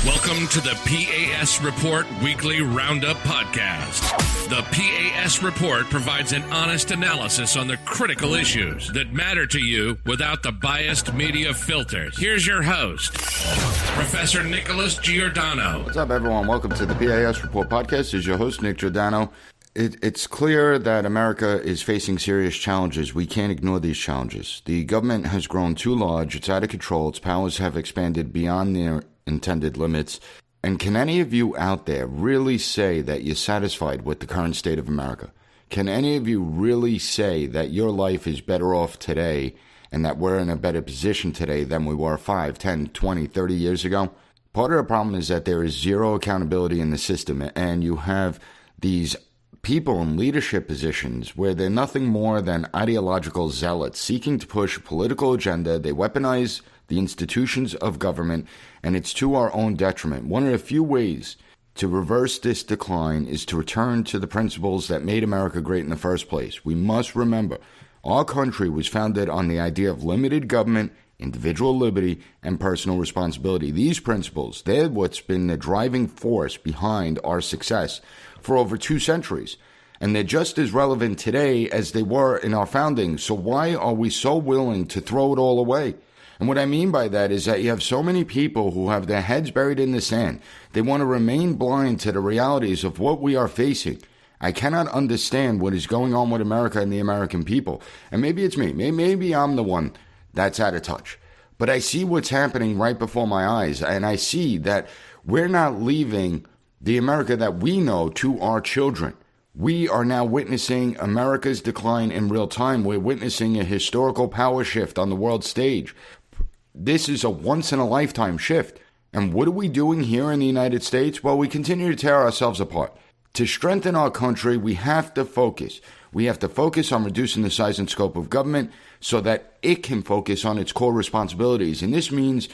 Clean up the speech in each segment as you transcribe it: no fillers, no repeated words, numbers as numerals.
Welcome to the P.A.S. Report Weekly Roundup Podcast. The P.A.S. Report provides an honest analysis on the critical issues that matter to you without the biased media filters. Here's your host, Professor Nicholas Giordano. What's up, everyone? Welcome to the P.A.S. Report Podcast. This is your host, Nick Giordano. It's clear that America is facing serious challenges. We can't ignore these challenges. The government has grown too large. It's out of control. Its powers have expanded beyond their intended limits. And can any of you out there really say that you're satisfied with the current state of America? Can any of you really say that your life is better off today and that we're in a better position today than we were 5, 10, 20, 30 years ago? Part of the problem is that there is zero accountability in the system, and you have these people in leadership positions where they're nothing more than ideological zealots seeking to push a political agenda. They weaponize the institutions of government, and it's to our own detriment. One of the few ways to reverse this decline is to return to the principles that made America great in the first place. We must remember, our country was founded on the idea of limited government, individual liberty, and personal responsibility. These principles, they're what's been the driving force behind our success for over 2 centuries. And they're just as relevant today as they were in our founding. So why are we so willing to throw it all away? And what I mean by that is that you have so many people who have their heads buried in the sand. They want to remain blind to the realities of what we are facing. I cannot understand what is going on with America and the American people. And maybe it's me. Maybe I'm the one that's out of touch. But I see what's happening right before my eyes. And I see that we're not leaving the America that we know to our children. We are now witnessing America's decline in real time. We're witnessing a historical power shift on the world stage. This is a once-in-a-lifetime shift. And what are we doing here in the United States? Well, we continue to tear ourselves apart. To strengthen our country, we have to focus. We have to focus on reducing the size and scope of government so that it can focus on its core responsibilities. And this means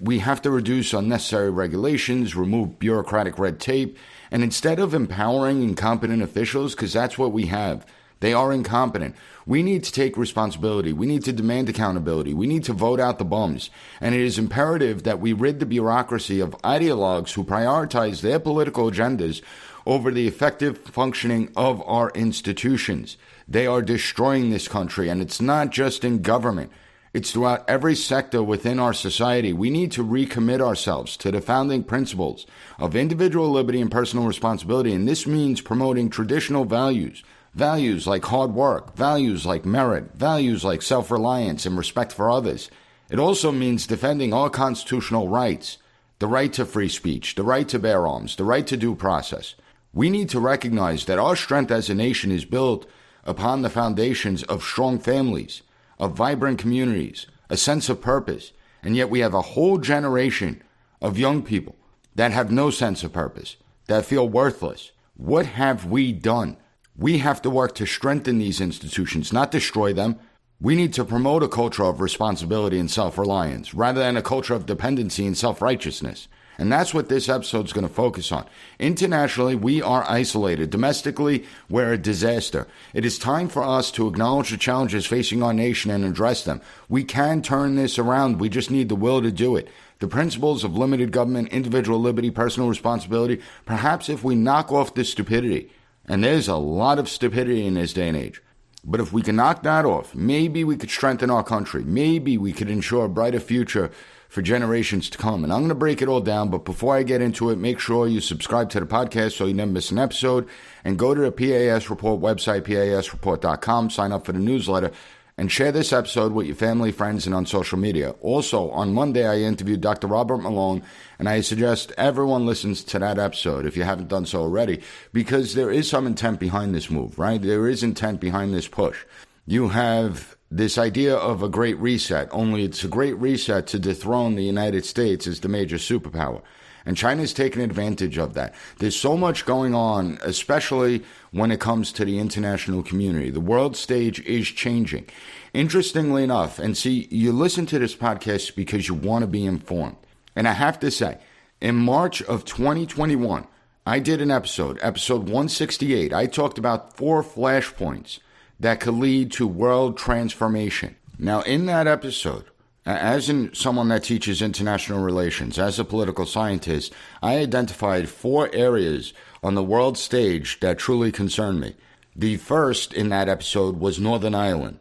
we have to reduce unnecessary regulations, remove bureaucratic red tape, and instead of empowering incompetent officials, because that's what we have, they are incompetent. We need to take responsibility. We need to demand accountability. We need to vote out the bums. And it is imperative that we rid the bureaucracy of ideologues who prioritize their political agendas over the effective functioning of our institutions. They are destroying this country, and it's not just in government. It's throughout every sector within our society. We need to recommit ourselves to the founding principles of individual liberty and personal responsibility, and this means promoting traditional values. Values like hard work, values like merit, values like self-reliance and respect for others. It also means defending all constitutional rights, the right to free speech, the right to bear arms, the right to due process. We need to recognize that our strength as a nation is built upon the foundations of strong families, of vibrant communities, a sense of purpose, and yet we have a whole generation of young people that have no sense of purpose, that feel worthless. What have we done? We have to work to strengthen these institutions, not destroy them. We need to promote a culture of responsibility and self-reliance rather than a culture of dependency and self-righteousness. And that's what this episode is going to focus on. Internationally, we are isolated. Domestically, we're a disaster. It is time for us to acknowledge the challenges facing our nation and address them. We can turn this around. We just need the will to do it. The principles of limited government, individual liberty, personal responsibility, perhaps if we knock off this stupidity, and there's a lot of stupidity in this day and age, but if we can knock that off, maybe we could strengthen our country. Maybe we could ensure a brighter future for generations to come. And I'm going to break it all down, but before I get into it, make sure you subscribe to the podcast so you never miss an episode, and go to the P.A.S. Report website, PASreport.com, sign up for the newsletter, and share this episode with your family, friends, and on social media. Also, on Monday, I interviewed Dr. Robert Malone, and I suggest everyone listens to that episode if you haven't done so already, because there is some intent behind this move, right? There is intent behind this push. You have this idea of a great reset, only it's a great reset to dethrone the United States as the major superpower. And China's taken advantage of that. There's so much going on, especially when it comes to the international community. The world stage is changing. Interestingly enough, and see, you listen to this podcast because you want to be informed. And I have to say, in March of 2021, I did an episode 168. I talked about 4 flashpoints that could lead to world transformation. Now, in that episode, As someone that teaches international relations, as a political scientist, I identified 4 areas on the world stage that truly concern me. The first in that episode was Northern Ireland.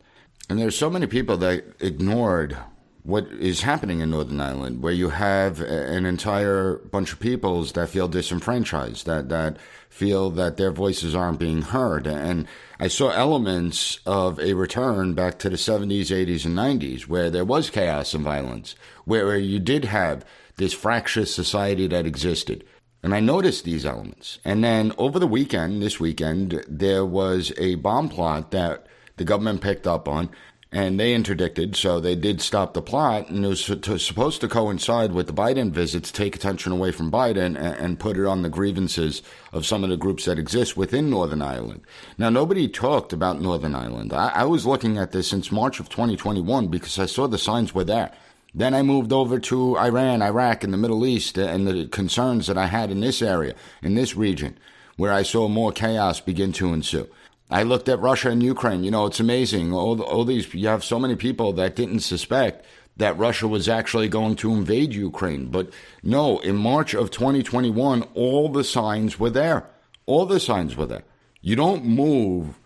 And there's so many people that ignored what is happening in Northern Ireland, where you have an entire bunch of peoples that feel disenfranchised, that feel that their voices aren't being heard. And I saw elements of a return back to the 70s, 80s, and 90s, where there was chaos and violence, where you did have this fractious society that existed. And I noticed these elements. And then over the weekend, this weekend, there was a bomb plot that the government picked up on, and they interdicted, so they did stop the plot, and it was supposed to coincide with the Biden visit to take attention away from Biden and put it on the grievances of some of the groups that exist within Northern Ireland. Now, nobody talked about Northern Ireland. I was looking at this since March of 2021 because I saw the signs were there. Then I moved over to Iran, Iraq, and the Middle East, and the concerns that I had in this area, in this region, where I saw more chaos begin to ensue. I looked at Russia and Ukraine. You know, it's amazing. All these, you have so many people that didn't suspect that Russia was actually going to invade Ukraine. But no, in March of 2021, all the signs were there. All the signs were there. You don't move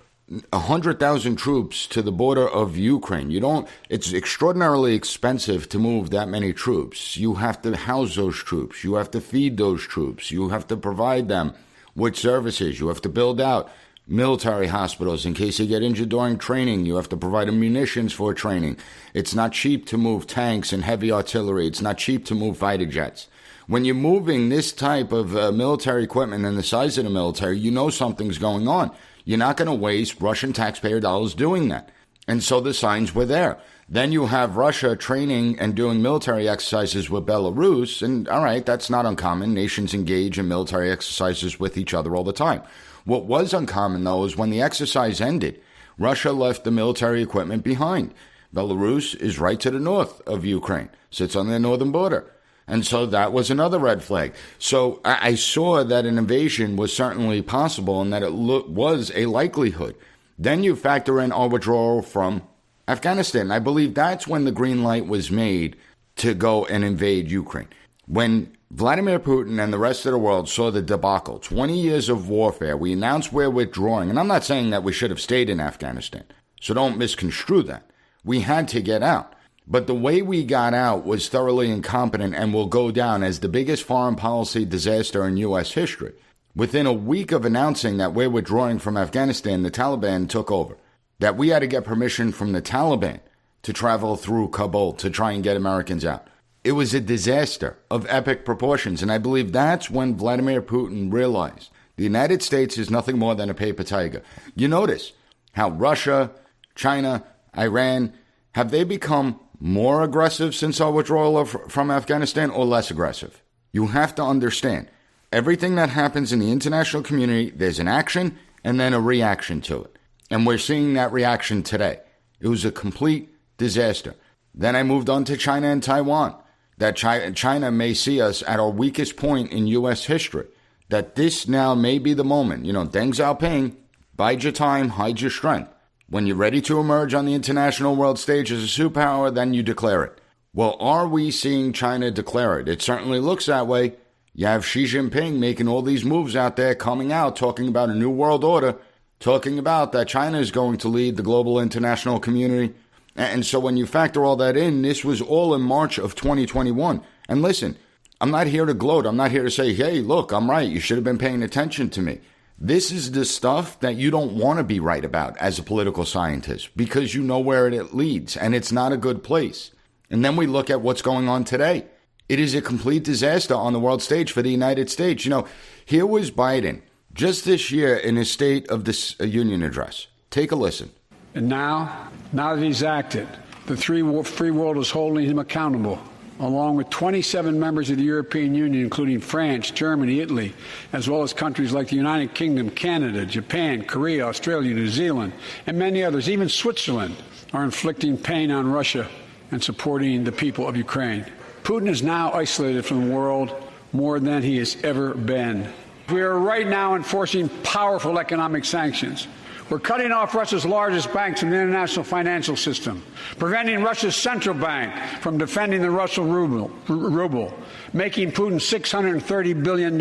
100,000 troops to the border of Ukraine. It's extraordinarily expensive to move that many troops. You have to house those troops. You have to feed those troops. You have to provide them with services. You have to build out military hospitals in case they get injured during training. You have to provide them munitions for training. It's not cheap to move tanks and heavy artillery. It's not cheap to move fighter jets. When you're moving this type of military equipment and the size of the military, you know something's going on. You're not going to waste Russian taxpayer dollars doing that. And so the signs were there. Then you have Russia training and doing military exercises with Belarus. And all right, that's not uncommon. Nations engage in military exercises with each other all the time. What was uncommon, though, is when the exercise ended, Russia left the military equipment behind. Belarus is right to the north of Ukraine, sits on their northern border. And so that was another red flag. So I saw that an invasion was certainly possible and that it was a likelihood. Then you factor in our withdrawal from Afghanistan. I believe that's when the green light was made to go and invade Ukraine. When Vladimir Putin and the rest of the world saw the debacle, 20 years of warfare, we announced we're withdrawing. And I'm not saying that we should have stayed in Afghanistan, so don't misconstrue that. We had to get out. But the way we got out was thoroughly incompetent and will go down as the biggest foreign policy disaster in U.S. history. Within a week of announcing that we're withdrawing from Afghanistan, the Taliban took over. That we had to get permission from the Taliban to travel through Kabul to try and get Americans out. It was a disaster of epic proportions, and I believe that's when Vladimir Putin realized the United States is nothing more than a paper tiger. You notice how Russia, China, Iran, have they become more aggressive since our withdrawal from Afghanistan or less aggressive? You have to understand, everything that happens in the international community, there's an action and then a reaction to it. And we're seeing that reaction today. It was a complete disaster. Then I moved on to China and Taiwan. That China may see us at our weakest point in U.S. history. That this now may be the moment. You know, Deng Xiaoping, bide your time, hide your strength. When you're ready to emerge on the international world stage as a superpower, then you declare it. Well, are we seeing China declare it? It certainly looks that way. You have Xi Jinping making all these moves out there, coming out, talking about a new world order, talking about that China is going to lead the global international community. And so when you factor all that in, this was all in March of 2021. And listen, I'm not here to gloat. I'm not here to say, hey, look, I'm right. You should have been paying attention to me. This is the stuff that you don't want to be right about as a political scientist because you know where it leads and it's not a good place. And then we look at what's going on today. It is a complete disaster on the world stage for the United States. You know, here was Biden just this year in his State of the Union address. Take a listen. And now that he's acted, the free world is holding him accountable, along with 27 members of the European Union, including France, Germany, Italy, as well as countries like the United Kingdom, Canada, Japan, Korea, Australia, New Zealand, and many others. Even Switzerland are inflicting pain on Russia and supporting the people of Ukraine. Putin is now isolated from the world more than he has ever been. We are right now enforcing powerful economic sanctions. We're cutting off Russia's largest banks from the international financial system, preventing Russia's central bank from defending the Russian ruble, making Putin's $630 billion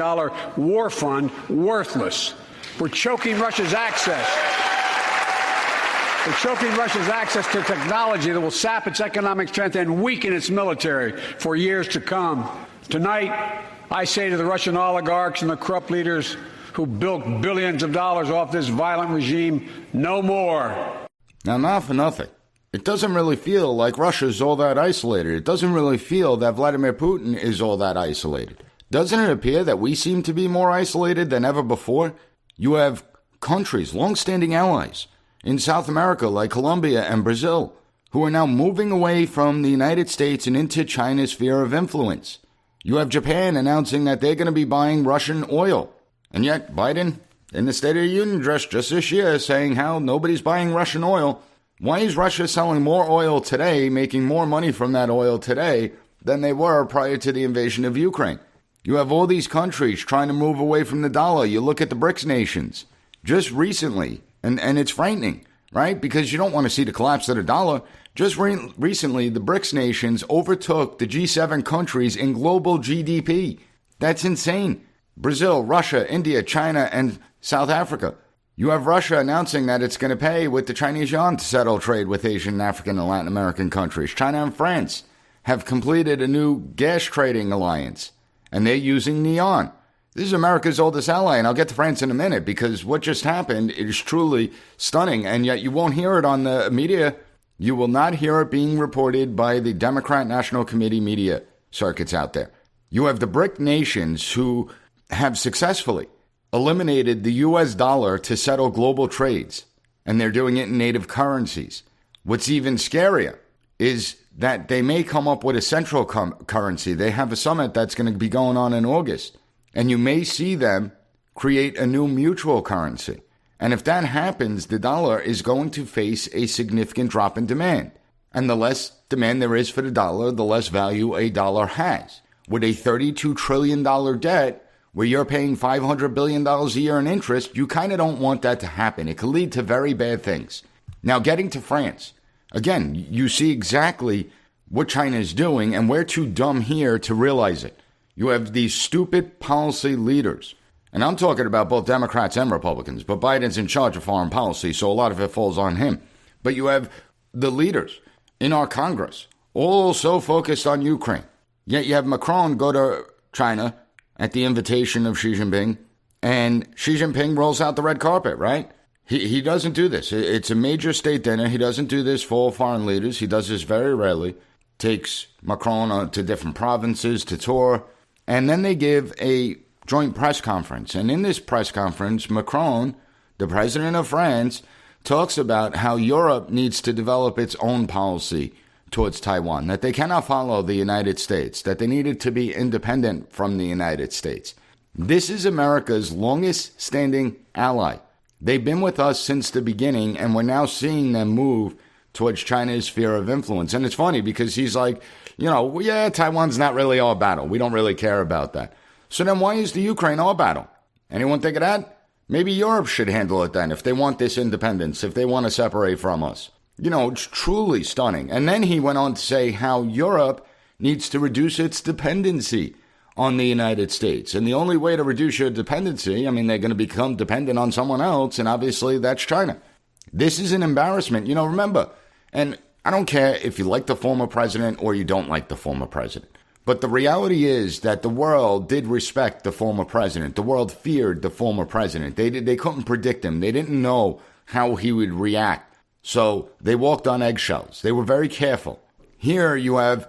war fund worthless. We're choking Russia's access. We're choking Russia's access to technology that will sap its economic strength and weaken its military for years to come. Tonight, I say to the Russian oligarchs and the corrupt leaders who built billions of dollars off this violent regime, no more. Now, not for nothing. It doesn't really feel like Russia's all that isolated. It doesn't really feel that Vladimir Putin is all that isolated. Doesn't it appear that we seem to be more isolated than ever before? You have countries, long-standing allies, in South America like Colombia and Brazil, who are now moving away from the United States and into China's sphere of influence. You have Japan announcing that they're going to be buying Russian oil. And yet Biden, in the State of the Union address just this year, saying how nobody's buying Russian oil. Why is Russia selling more oil today, making more money from that oil today than they were prior to the invasion of Ukraine? You have all these countries trying to move away from the dollar. You look at the BRICS nations just recently. And it's frightening, right? Because you don't want to see the collapse of the dollar. Just recently, the BRICS nations overtook the G7 countries in global GDP. That's insane. Brazil, Russia, India, China, and South Africa. You have Russia announcing that it's going to pay with the Chinese yuan to settle trade with Asian, African, and Latin American countries. China and France have completed a new gas trading alliance, and they're using the yuan. This is America's oldest ally, and I'll get to France in a minute because what just happened is truly stunning, and yet you won't hear it on the media. You will not hear it being reported by the Democrat National Committee media circuits out there. You have the BRIC nations who have successfully eliminated the U.S. dollar to settle global trades, and they're doing it in native currencies. What's even scarier is that they may come up with a central currency. They have a summit that's going to be going on in August. And you may see them create a new mutual currency. And if that happens, the dollar is going to face a significant drop in demand. And the less demand there is for the dollar, the less value a dollar has. With a $32 trillion debt, where you're paying $500 billion a year in interest, you kind of don't want that to happen. It could lead to very bad things. Now, getting to France, again, you see exactly what China is doing, and we're too dumb here to realize it. You have these stupid policy leaders, and I'm talking about both Democrats and Republicans, but Biden's in charge of foreign policy, so a lot of it falls on him. But you have the leaders in our Congress, all so focused on Ukraine. Yet you have Macron go to China at the invitation of Xi Jinping, and Xi Jinping rolls out the red carpet, right? He doesn't do this. It's a major state dinner. He doesn't do this for all foreign leaders. He does this very rarely. Takes Macron to different provinces to tour. And then they give a joint press conference. And in this press conference, Macron, the president of France, talks about how Europe needs to develop its own policy towards Taiwan, that they cannot follow the United States, that they needed to be independent from the United States. This is America's longest standing ally. They've been with us since the beginning, and we're now seeing them move towards China's sphere of influence. And it's funny because he's like, Taiwan's not really our battle. We don't really care about that. So then why is the Ukraine our battle? Anyone think of that? Maybe Europe should handle it then if they want this independence, if they want to separate from us. It's truly stunning. And then he went on to say how Europe needs to reduce its dependency on the United States. And the only way to reduce your dependency, they're going to become dependent on someone else, and obviously that's China. This is an embarrassment. Remember, and I don't care if you like the former president or you don't like the former president. But the reality is that the world did respect the former president. The world feared the former president. They couldn't predict him. They didn't know how he would react. So they walked on eggshells. They were very careful. Here you have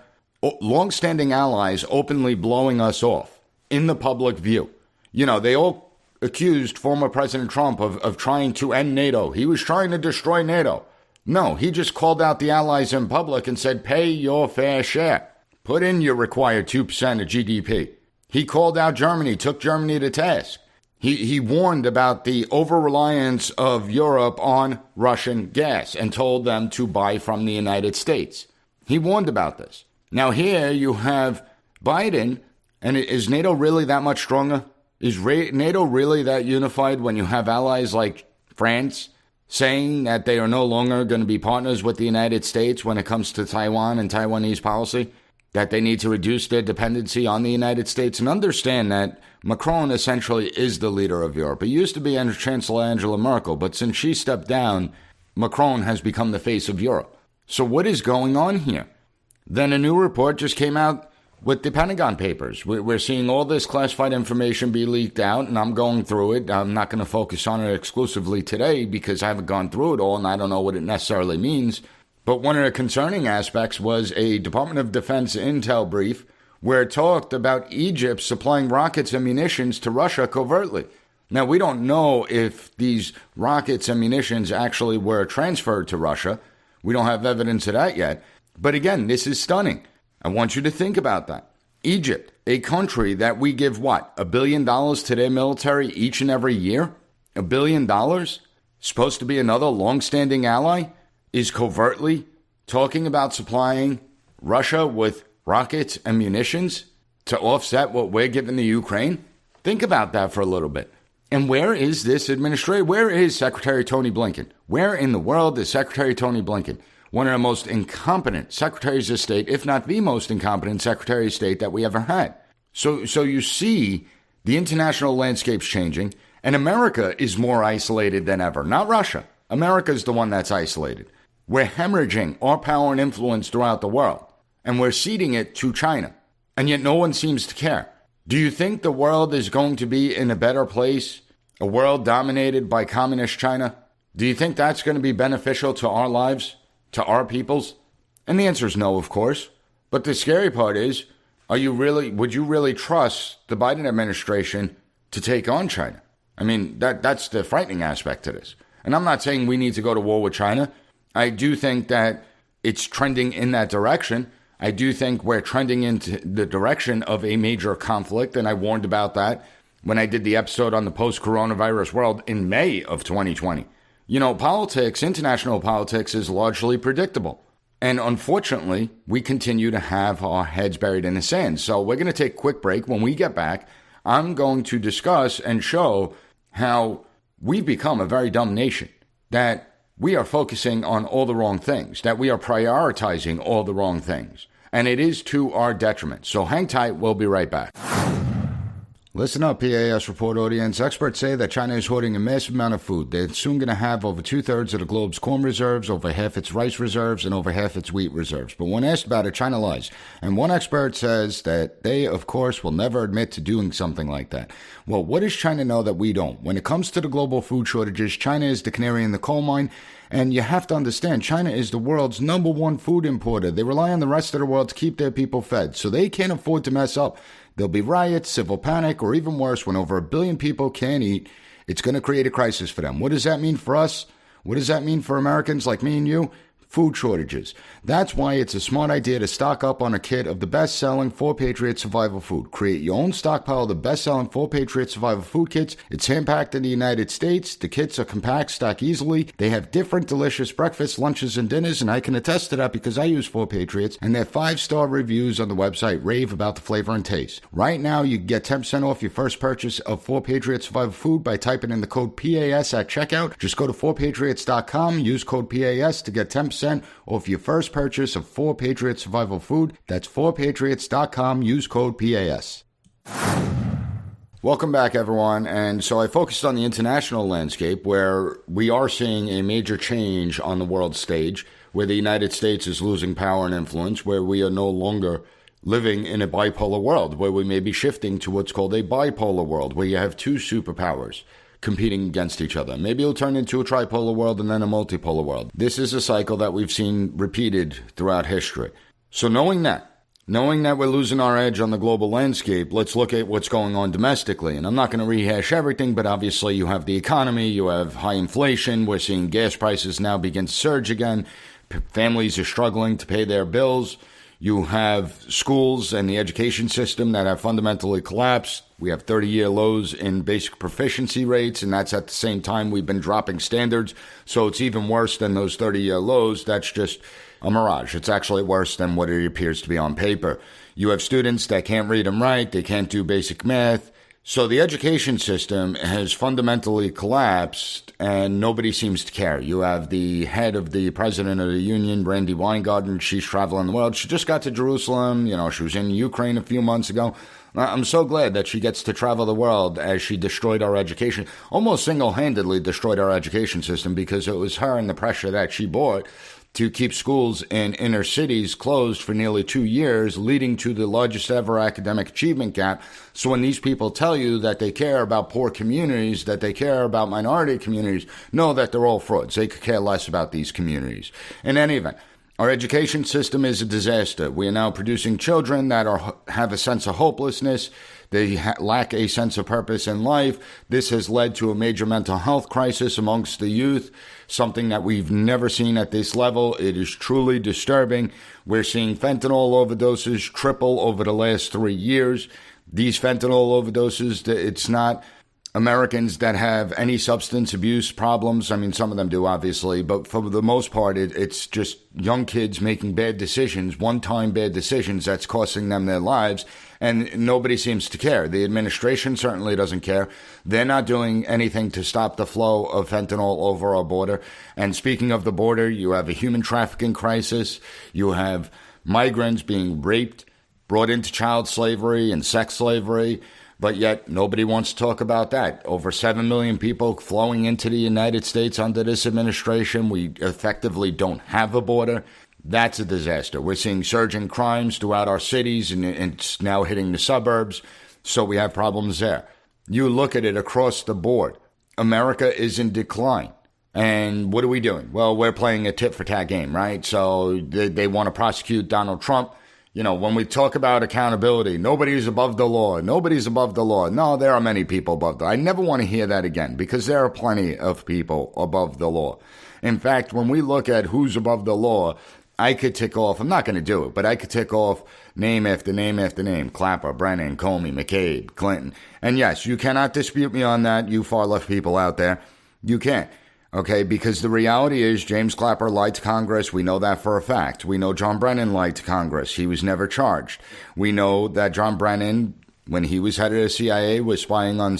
long-standing allies openly blowing us off in the public view. They all accused former President Trump of trying to end NATO. He was trying to destroy NATO. No, he just called out the allies in public and said, pay your fair share. Put in your required 2% of GDP. He called out Germany, took Germany to task. He warned about the over-reliance of Europe on Russian gas and told them to buy from the United States. He warned about this. Now here you have Biden, and is NATO really that much stronger? Is NATO really that unified when you have allies like France saying that they are no longer going to be partners with the United States when it comes to Taiwan and Taiwanese policy, that they need to reduce their dependency on the United States, and understand that Macron essentially is the leader of Europe. It used to be under Chancellor Angela Merkel, but since she stepped down, Macron has become the face of Europe. So what is going on here? Then a new report just came out with the Pentagon Papers. We're seeing all this classified information be leaked out, and I'm going through it. I'm not going to focus on it exclusively today because I haven't gone through it all, and I don't know what it necessarily means. But one of the concerning aspects was a Department of Defense intel brief where it talked about Egypt supplying rockets and munitions to Russia covertly. Now, we don't know if these rockets and munitions actually were transferred to Russia. We don't have evidence of that yet. But again, this is stunning. I want you to think about that. Egypt, a country that we give what, $1 billion to their military each and every year? $1 billion? Supposed to be another long-standing ally? Is covertly talking about supplying Russia with rockets and munitions to offset what we're giving to Ukraine? Think about that for a little bit. And where is this administration? Where is Secretary Tony Blinken? Where in the world is Secretary Tony Blinken? One of the most incompetent secretaries of state, if not the most incompetent secretary of state that we ever had. So you see the international landscape's changing, and America is more isolated than ever. Not Russia. America is the one that's isolated. We're hemorrhaging our power and influence throughout the world, and we're ceding it to China, and yet no one seems to care. Do you think the world is going to be in a better place, a world dominated by communist China? Do you think that's going to be beneficial to our lives? To our peoples? And the answer is no, of course. But the scary part is, would you really trust the Biden administration to take on China? I mean, that's the frightening aspect to this. And I'm not saying we need to go to war with China. I do think that it's trending in that direction. I do think we're trending into the direction of a major conflict, and I warned about that when I did the episode on the post-coronavirus world in May of 2020. You know, politics, international politics, is largely predictable. And unfortunately, we continue to have our heads buried in the sand. So we're going to take a quick break. When we get back, I'm going to discuss and show how we've become a very dumb nation, that we are focusing on all the wrong things, that we are prioritizing all the wrong things. And it is to our detriment. So hang tight. We'll be right back. Listen up, P.A.S. report audience. Experts say that China is hoarding a massive amount of food. They're soon going to have over 2/3 of the globe's corn reserves, over half its rice reserves, and over half its wheat reserves. But when asked about it, China lies. And one expert says that they, of course, will never admit to doing something like that. Well, what does China know that we don't? When it comes to the global food shortages, China is the canary in the coal mine. And you have to understand, China is the world's #1 food importer. They rely on the rest of the world to keep their people fed, so they can't afford to mess up. There'll be riots, civil panic, or even worse, when over 1 billion people can't eat, it's going to create a crisis for them. What does that mean for us? What does that mean for Americans like me and you? Food shortages. That's why it's a smart idea to stock up on a kit of the best-selling 4 Patriot survival food. Create your own stockpile of the best-selling 4 Patriot survival food kits. It's hand-packed in the United States. The kits are compact, stack easily. They have different delicious breakfasts, lunches, and dinners, and I can attest to that because I use 4 Patriots, and their 5-star reviews on the website rave about the flavor and taste. Right now, you can get 10% off your first purchase of 4 Patriot survival food by typing in the code P.A.S. at checkout. Just go to 4patriots.com, use code P.A.S. to get 10% off your first purchase of 4 Patriot survival food. That's 4patriots.com. Use code PAS. Welcome back, everyone. And so I focused on the international landscape where we are seeing a major change on the world stage, where the United States is losing power and influence, where we are no longer living in a bipolar world, where we may be shifting to what's called a bipolar world, where you have 2 superpowers competing against each other. Maybe it'll turn into a tripolar world and then a multipolar world. This is a cycle that we've seen repeated throughout history. So knowing that we're losing our edge on the global landscape, let's look at what's going on domestically. And I'm not going to rehash everything, but obviously you have the economy, you have high inflation, we're seeing gas prices now begin to surge again, families are struggling to pay their bills, you have schools and the education system that have fundamentally collapsed. We have 30-year lows in basic proficiency rates, and that's at the same time we've been dropping standards. So it's even worse than those 30-year lows. That's just a mirage. It's actually worse than what it appears to be on paper. You have students that can't read and write. They can't do basic math. So the education system has fundamentally collapsed and nobody seems to care. You have the head of the president of the union, Brandy Weingarten. She's traveling the world. She just got to Jerusalem. She was in Ukraine a few months ago. I'm so glad that she gets to travel the world as she destroyed our education, almost single-handedly destroyed our education system because it was her and the pressure that she bore to keep schools in inner cities closed for nearly 2 years, leading to the largest ever academic achievement gap. So when these people tell you that they care about poor communities, that they care about minority communities, know that they're all frauds. They could care less about these communities. In any event, our education system is a disaster. We are now producing children that have a sense of hopelessness. They lack a sense of purpose in life. This has led to a major mental health crisis amongst the youth, something that we've never seen at this level. It is truly disturbing. We're seeing fentanyl overdoses triple over the last 3 years. These fentanyl overdoses, it's not Americans that have any substance abuse problems. I mean, some of them do, obviously, but for the most part, it's just young kids making bad decisions, one-time bad decisions that's costing them their lives, and nobody seems to care. The administration certainly doesn't care. They're not doing anything to stop the flow of fentanyl over our border. And speaking of the border, you have a human trafficking crisis. You have migrants being raped, brought into child slavery and sex slavery. But yet nobody wants to talk about that. Over 7 million people flowing into the United States under this administration. We effectively don't have a border. That's a disaster. We're seeing surging crimes throughout our cities, and it's now hitting the suburbs. So we have problems there. You look at it across the board. America is in decline. And what are we doing? Well, we're playing a tit-for-tat game, right? So they want to prosecute Donald Trump. When we talk about accountability, nobody's above the law. Nobody's above the law. No, there are many people above the law. I never want to hear that again because there are plenty of people above the law. In fact, when we look at who's above the law, I could tick off, I'm not going to do it, but I could tick off name after name after name. Clapper, Brennan, Comey, McCabe, Clinton. And yes, you cannot dispute me on that, you far left people out there. You can't. Okay, because the reality is James Clapper lied to Congress. We know that for a fact. We know John Brennan lied to Congress. He was never charged. We know that John Brennan, when he was head of the CIA, was spying on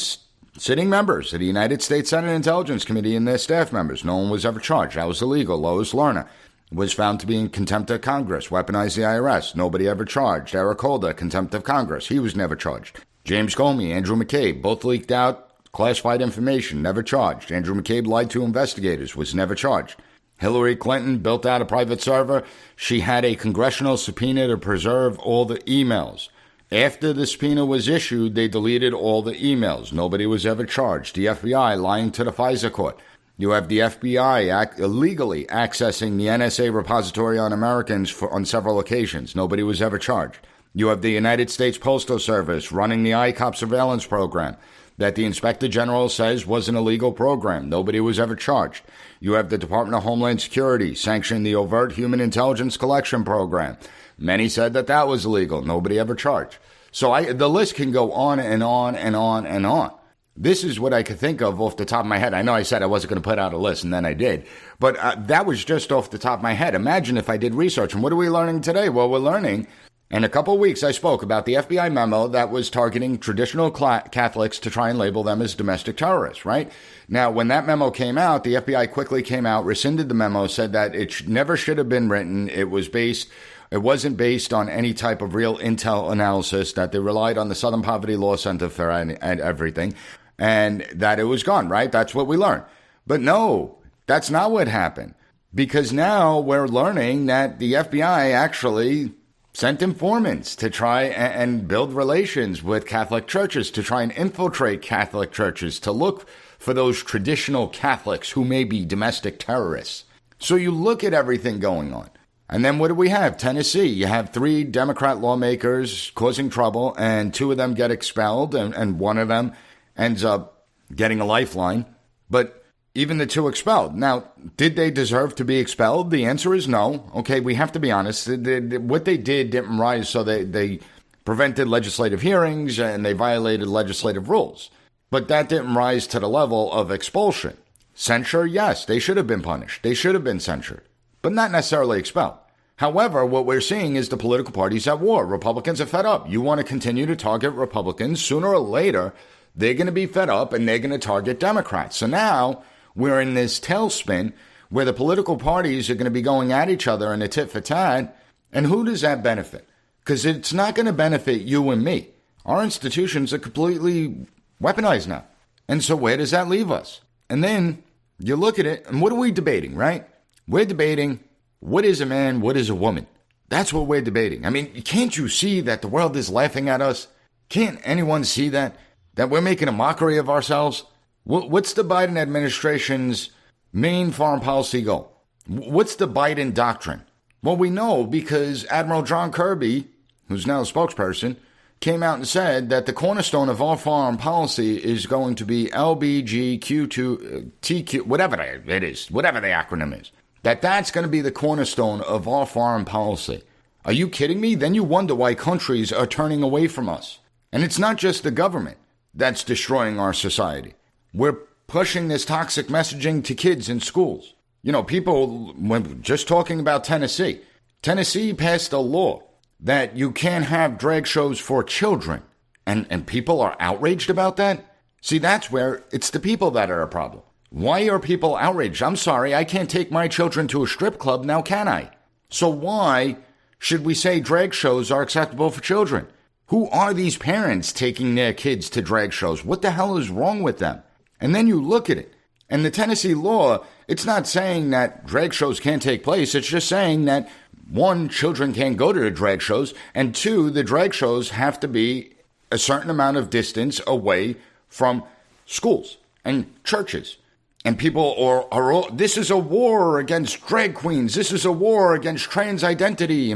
sitting members of the United States Senate Intelligence Committee and their staff members. No one was ever charged. That was illegal. Lois Lerner was found to be in contempt of Congress, weaponized the IRS. Nobody ever charged. Eric Holder, contempt of Congress. He was never charged. James Comey, Andrew McCabe, both leaked out classified information, never charged. Andrew McCabe lied to investigators, was never charged. Hillary Clinton built out a private server. She had a congressional subpoena to preserve all the emails. After the subpoena was issued, they deleted all the emails. Nobody was ever charged. The FBI lying to the FISA court. You have the FBI illegally accessing the NSA repository on Americans on several occasions. Nobody was ever charged. You have the United States Postal Service running the ICOP surveillance program that the Inspector General says was an illegal program. Nobody was ever charged. You have the Department of Homeland Security sanctioning the overt human intelligence collection program. Many said that that was illegal. Nobody ever charged. So the list can go on and on and on and on. This is what I could think of off the top of my head. I know I said I wasn't going to put out a list, and then I did. But that was just off the top of my head. Imagine if I did research. And what are we learning today? Well, we're learning. In a couple of weeks, I spoke about the FBI memo that was targeting traditional Catholics to try and label them as domestic terrorists, right? Now, when that memo came out, the FBI quickly came out, rescinded the memo, said that it never should have been written. It wasn't based on any type of real intel analysis, that they relied on the Southern Poverty Law Center for and everything, and that it was gone, right? That's what we learned. But no, that's not what happened. Because now we're learning that the FBI actually sent informants to try and build relations with Catholic churches, to try and infiltrate Catholic churches, to look for those traditional Catholics who may be domestic terrorists. So you look at everything going on. And then what do we have? Tennessee, you have 3 Democrat lawmakers causing trouble, and 2 of them get expelled, and one of them ends up getting a lifeline. But even the 2 expelled. Now, did they deserve to be expelled? The answer is no. Okay, we have to be honest. What they did didn't rise, so they prevented legislative hearings and they violated legislative rules. But that didn't rise to the level of expulsion. Censure, yes, they should have been punished. They should have been censured, but not necessarily expelled. However, what we're seeing is the political parties at war. Republicans are fed up. You want to continue to target Republicans. Sooner or later, they're going to be fed up and they're going to target Democrats. So now we're in this tailspin where the political parties are going to be going at each other in a tit for tat. And who does that benefit? Because it's not going to benefit you and me. Our institutions are completely weaponized now. And so where does that leave us? And then you look at it, and what are we debating, right? We're debating, what is a man, what is a woman? That's what we're debating. I mean, can't you see that the world is laughing at us? Can't anyone see that? That we're making a mockery of ourselves? What's the Biden administration's main foreign policy goal? What's the Biden doctrine? Well, we know because Admiral John Kirby, who's now a spokesperson, came out and said that the cornerstone of our foreign policy is going to be LBGQ2TQ, whatever it is, whatever the acronym is. That's going to be the cornerstone of our foreign policy. Are you kidding me? Then you wonder why countries are turning away from us. And it's not just the government that's destroying our society. We're pushing this toxic messaging to kids in schools. You know, people, when just talking about Tennessee passed a law that you can't have drag shows for children. And people are outraged about that? See, that's where it's the people that are a problem. Why are people outraged? I'm sorry, I can't take my children to a strip club, now can I? So why should we say drag shows are acceptable for children? Who are these parents taking their kids to drag shows? What the hell is wrong with them? And then you look at it. And the Tennessee law, it's not saying that drag shows can't take place. It's just saying that, one, children can't go to the drag shows, and two, the drag shows have to be a certain amount of distance away from schools and churches. And people are all, this is a war against drag queens. This is a war against trans identity.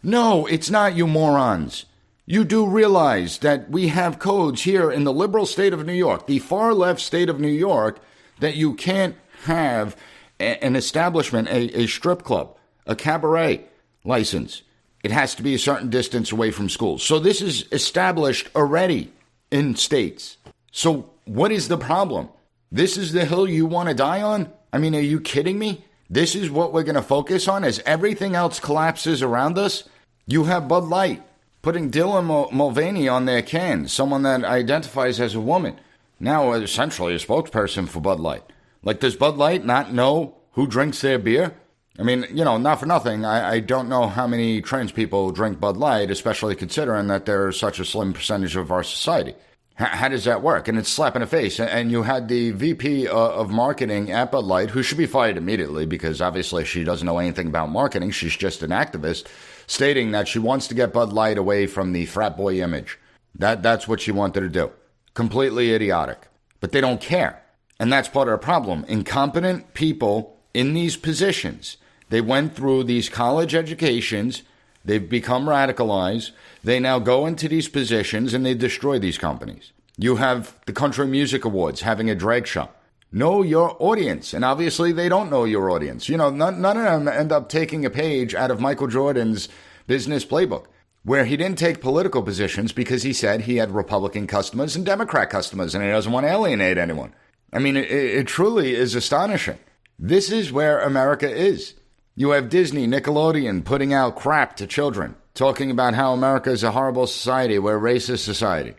No, it's not, you morons. You do realize that we have codes here in the liberal state of New York, the far left state of New York, that you can't have an establishment, a strip club, a cabaret license. It has to be a certain distance away from schools. So this is established already in states. So what is the problem? This is the hill you want to die on? I mean, are you kidding me? This is what we're going to focus on as everything else collapses around us? You have Bud Light putting Dylan Mulvaney on their can, someone that identifies as a woman. Now essentially a spokesperson for Bud Light. Like, does Bud Light not know who drinks their beer? I mean, you know, not for nothing, I don't know how many trans people drink Bud Light, especially considering that they're such a slim percentage of our society. How does that work? And it's slap in the face. And you had the VP of marketing at Bud Light, who should be fired immediately because obviously she doesn't know anything about marketing. She's just an activist, stating that she wants to get Bud Light away from the frat boy image. That's what she wanted to do. Completely idiotic. But they don't care. And that's part of the problem. Incompetent people in these positions. They went through these college educations. They've become radicalized. They now go into these positions and they destroy these companies. You have the Country Music Awards having a drag show. Know your audience. And obviously they don't know your audience. You know, none of them end up taking a page out of Michael Jordan's business playbook, where he didn't take political positions because he said he had Republican customers and Democrat customers and he doesn't want to alienate anyone. I mean, it truly is astonishing. This is where America is. You have Disney, Nickelodeon putting out crap to children, talking about how America is a horrible society, we're a racist society,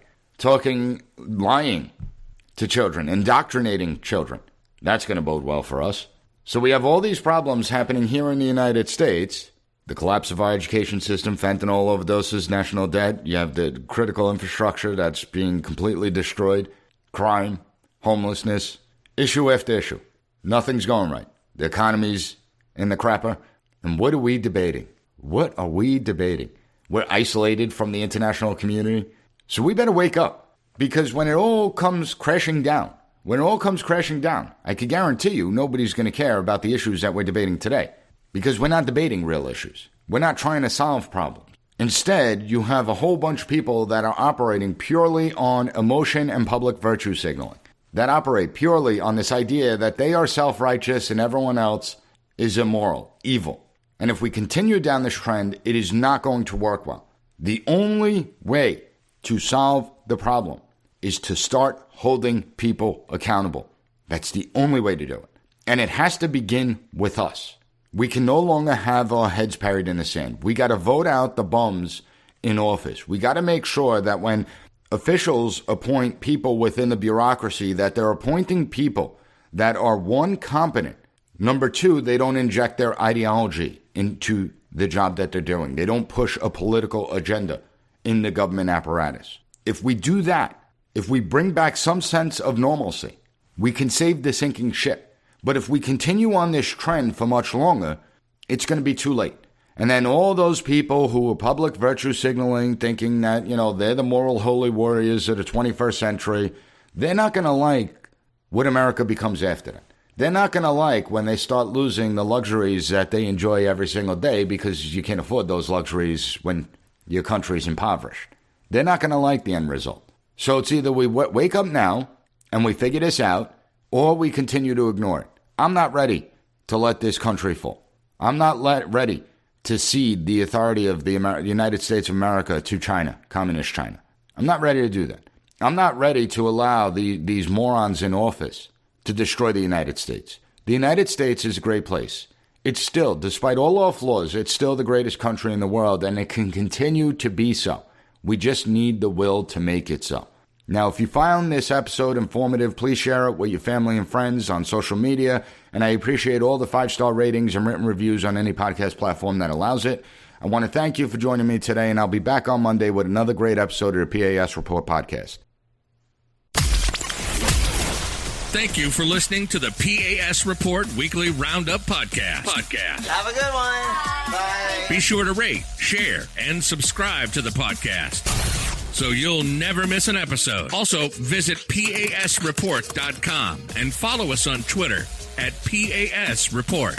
lying to children, indoctrinating children. That's going to bode well for us. So we have all these problems happening here in the United States. The collapse of our education system, fentanyl overdoses, national debt. You have the critical infrastructure that's being completely destroyed. Crime, homelessness, issue after issue. Nothing's going right. The economy's in the crapper. And what are we debating? What are we debating? We're isolated from the international community. So we better wake up. Because when it all comes crashing down, I can guarantee you nobody's going to care about the issues that we're debating today. Because we're not debating real issues. We're not trying to solve problems. Instead, you have a whole bunch of people that are operating purely on emotion and public virtue signaling. That operate purely on this idea that they are self-righteous and everyone else is immoral, evil. And if we continue down this trend, it is not going to work well. The only way to solve the problem is to start holding people accountable. That's the only way to do it. And it has to begin with us. We can no longer have our heads buried in the sand. We got to vote out the bums in office. We got to make sure that when officials appoint people within the bureaucracy, that they're appointing people that are, one, competent. Number two, they don't inject their ideology into the job that they're doing. They don't push a political agenda in the government apparatus. If we do that, if we bring back some sense of normalcy, we can save the sinking ship. But if we continue on this trend for much longer, it's going to be too late. And then all those people who are public virtue signaling, thinking that, they're the moral holy warriors of the 21st century, they're not going to like what America becomes after that. They're not going to like when they start losing the luxuries that they enjoy every single day because you can't afford those luxuries when your country's impoverished. They're not going to like the end result. So it's either we wake up now and we figure this out, or we continue to ignore it. I'm not ready to let this country fall. I'm not ready to cede the authority of the United States of America to China, communist China. I'm not ready to do that. I'm not ready to allow these morons in office to destroy the United States. The United States is a great place. It's still, despite all our flaws, it's still the greatest country in the world, and it can continue to be so. We just need the will to make it so. Now, if you found this episode informative, please share it with your family and friends on social media. And I appreciate all the 5-star ratings and written reviews on any podcast platform that allows it. I want to thank you for joining me today, and I'll be back on Monday with another great episode of the P.A.S. Report podcast. Thank you for listening to the P.A.S. Report Weekly Roundup Podcast. Have a good one. Bye. Be sure to rate, share, and subscribe to the podcast so you'll never miss an episode. Also, visit PASreport.com and follow us on Twitter at PAS Report.